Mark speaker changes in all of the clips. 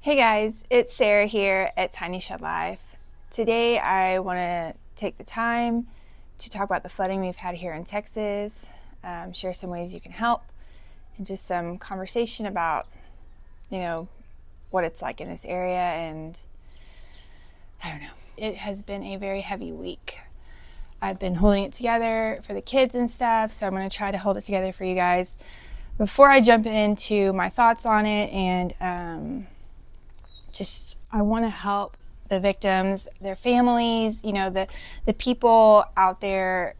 Speaker 1: Hey guys, it's Sarah here at Tiny Shed Life. Today I want to take the time to talk about the flooding we've had here in Texas, share some ways you can help, and just some conversation about, what it's like in this area. And I don't know, it has been a very heavy week. I've been holding it together for the kids and stuff, so I'm going to try to hold it together for you guys. Before I jump into my thoughts on it and I want to help the victims, their families, the people out there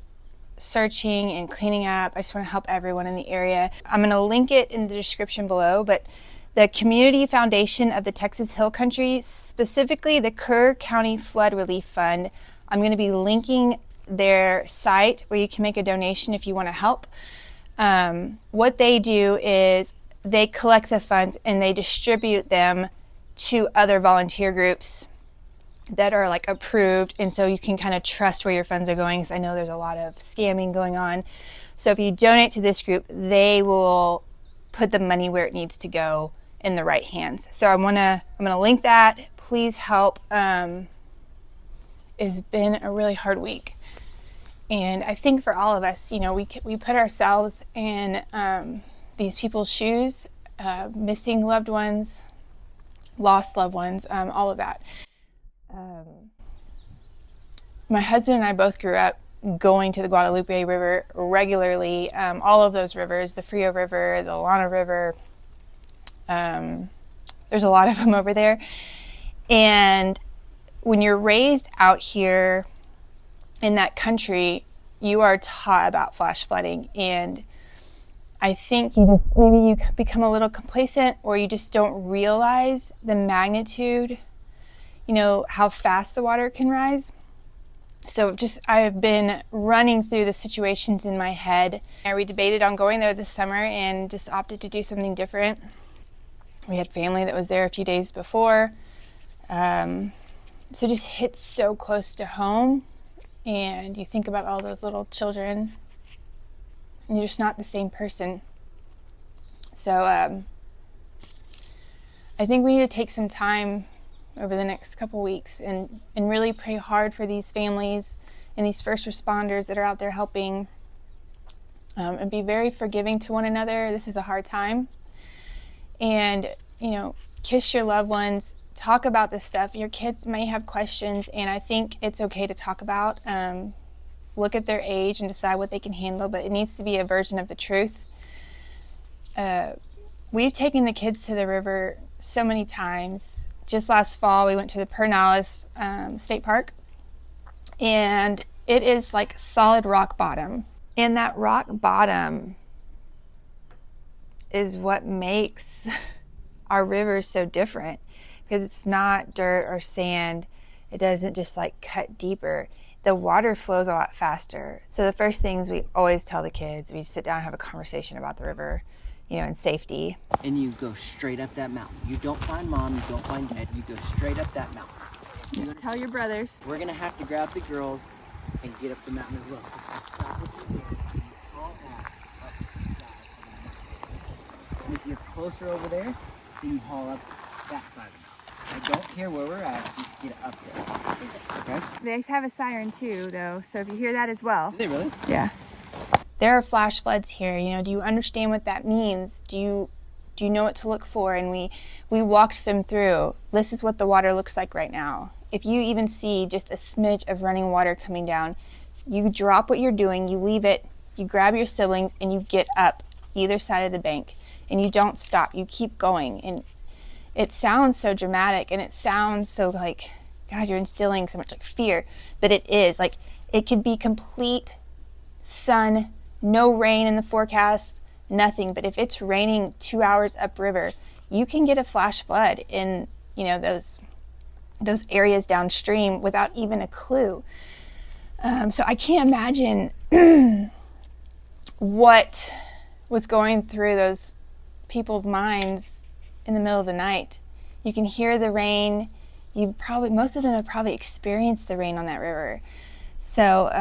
Speaker 1: searching and cleaning up. I just want to help everyone in the area. I'm going to link it in the description below, but the Community Foundation of the Texas Hill Country, specifically the Kerr County Flood Relief Fund, I'm going to be linking their site where you can make a donation if you want to help. What they do is they collect the funds and they distribute them to other volunteer groups that are like approved, and so you can kind of trust where your funds are going, because I know there's a lot of scamming going on. So if you donate to this group, they will put the money where it needs to go in the right hands. So I'm gonna link that. Please help. It's been a really hard week, and I think for all of us, we put ourselves in these people's shoes, missing loved ones, lost loved ones, all of that. My husband and I both grew up going to the Guadalupe River regularly. All of those rivers, the Frio River, the Lana River, there's a lot of them over there. And when you're raised out here in that country, you are taught about flash flooding, and I think maybe you become a little complacent, or you just don't realize the magnitude, how fast the water can rise. So I've been running through the situations in my head. We debated on going there this summer and just opted to do something different. We had family that was there a few days before. So it just hits so close to home, and you think about all those little children, and you're just not the same person. So I think we need to take some time over the next couple weeks and really pray hard for these families and these first responders that are out there helping, and be very forgiving to one another. This is a hard time. And, kiss your loved ones, talk about this stuff. Your kids may have questions, and I think it's okay to talk about. Look at their age and decide what they can handle, but it needs to be a version of the truth. We've taken the kids to the river so many times. Just last fall, we went to the Pernalis State Park, and it is like solid rock bottom. And that rock bottom is what makes our rivers so different, because it's not dirt or sand. It doesn't just cut deeper. The water flows a lot faster. So the first things we always tell the kids, we sit down and have a conversation about the river, and safety.
Speaker 2: And you go straight up that mountain. You don't find mom, you don't find dad, you go straight up that mountain.
Speaker 1: Tell your brothers.
Speaker 2: We're gonna have to grab the girls and get up the mountain as well. Stop what you're doing, and you haul ass up the side of the mountain. And if you're closer over there, then you haul up that side of the mountain. I don't care where we're at, just get up there. Okay?
Speaker 1: They have a siren too, though, so if you hear that as well.
Speaker 2: Do they really?
Speaker 1: Yeah. There are flash floods here. Do you understand what that means? Do you know what to look for? And we walked them through. This is what the water looks like right now. If you even see just a smidge of running water coming down, you drop what you're doing, you leave it, you grab your siblings, and you get up either side of the bank, and you don't stop. You keep going. And it sounds so dramatic, and it sounds so God, you're instilling so much fear, but it is. It could be complete sun, no rain in the forecast, nothing. But if it's raining 2 hours upriver, you can get a flash flood in, those areas downstream without even a clue. So I can't imagine what was going through those people's minds in the middle of the night. You can hear the rain. Most of them have probably experienced the rain on that river. So,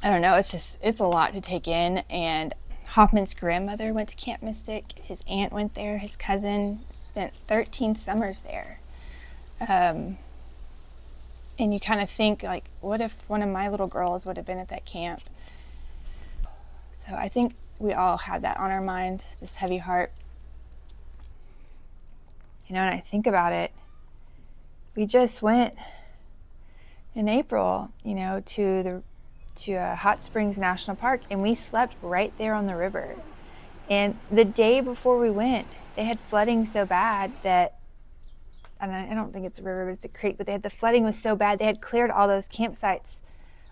Speaker 1: I don't know, it's a lot to take in, and Hoffman's grandmother went to Camp Mystic. His aunt went there. His cousin spent 13 summers there. And you kind of think, like, what if one of my little girls would have been at that camp? So I think we all had that on our mind, this heavy heart. You know, and I think about it, we just went in April, you know, to Hot Springs National Park, and we slept right there on the river. And the day before we went, they had flooding so bad that, and I don't think it's a river, but it's a creek, but the flooding was so bad, they had cleared all those campsites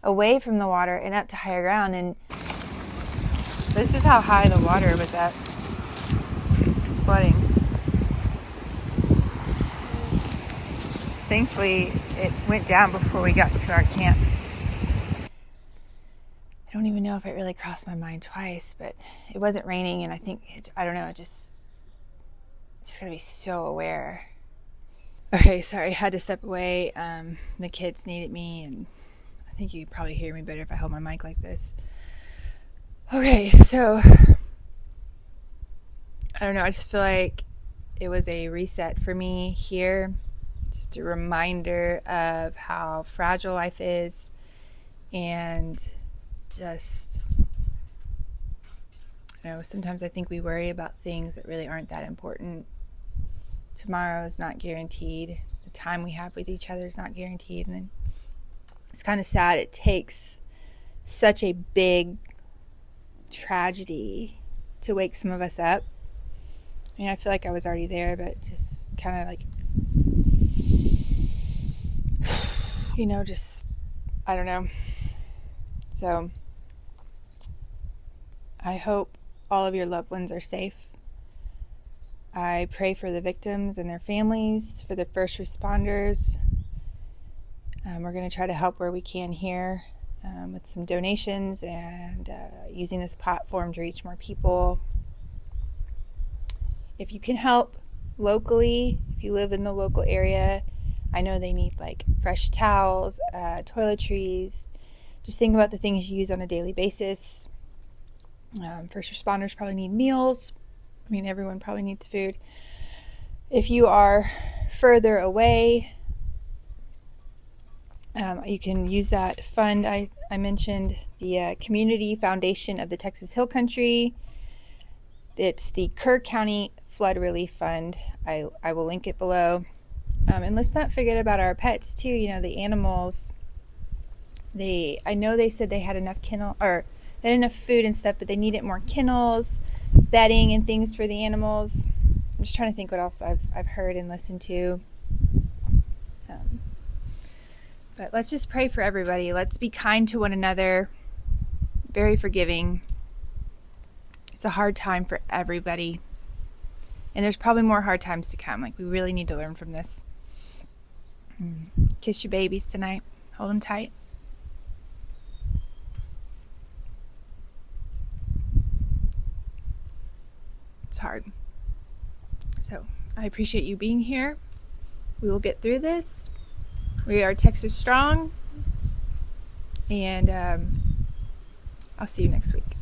Speaker 1: away from the water and up to higher ground. And this is how high the water was at flooding. Thankfully, it went down before we got to our camp. I don't even know if it really crossed my mind twice, but it wasn't raining, and I think, I don't know, it just gotta be so aware. Okay, sorry, I had to step away. The kids needed me, and I think you probably hear me better if I hold my mic like this. Okay, so I don't know, I just feel like it was a reset for me here. Just a reminder of how fragile life is, and just, you know, sometimes I think we worry about things that really aren't that important. Tomorrow is not guaranteed. The time we have with each other is not guaranteed. And then it's kind of sad. It takes such a big tragedy to wake some of us up. I mean, I feel like I was already there, but just kind of like, you know, just, I don't know. So I hope all of your loved ones are safe. I pray for the victims and their families, for the first responders. We're going to try to help where we can here with some donations and using this platform to reach more people. If you can help locally, if you live in the local area, I know they need like fresh towels, toiletries. Just think about the things you use on a daily basis. First responders probably need meals. I mean, everyone probably needs food. If you are further away, you can use that fund I mentioned, the Community Foundation of the Texas Hill Country. It's the Kerr County Flood Relief Fund. I will link it below. And let's not forget about our pets too. You know, the animals. I know they said they had enough kennel, or they had enough food and stuff, but they needed more kennels, bedding, and things for the animals. I'm just trying to think what else I've heard and listened to. But let's just pray for everybody. Let's be kind to one another. Very forgiving. It's a hard time for everybody. And there's probably more hard times to come. Like, we really need to learn from this. Kiss your babies tonight. Hold them tight. It's hard. So I appreciate you being here. We will get through this. We are Texas Strong. And I'll see you next week.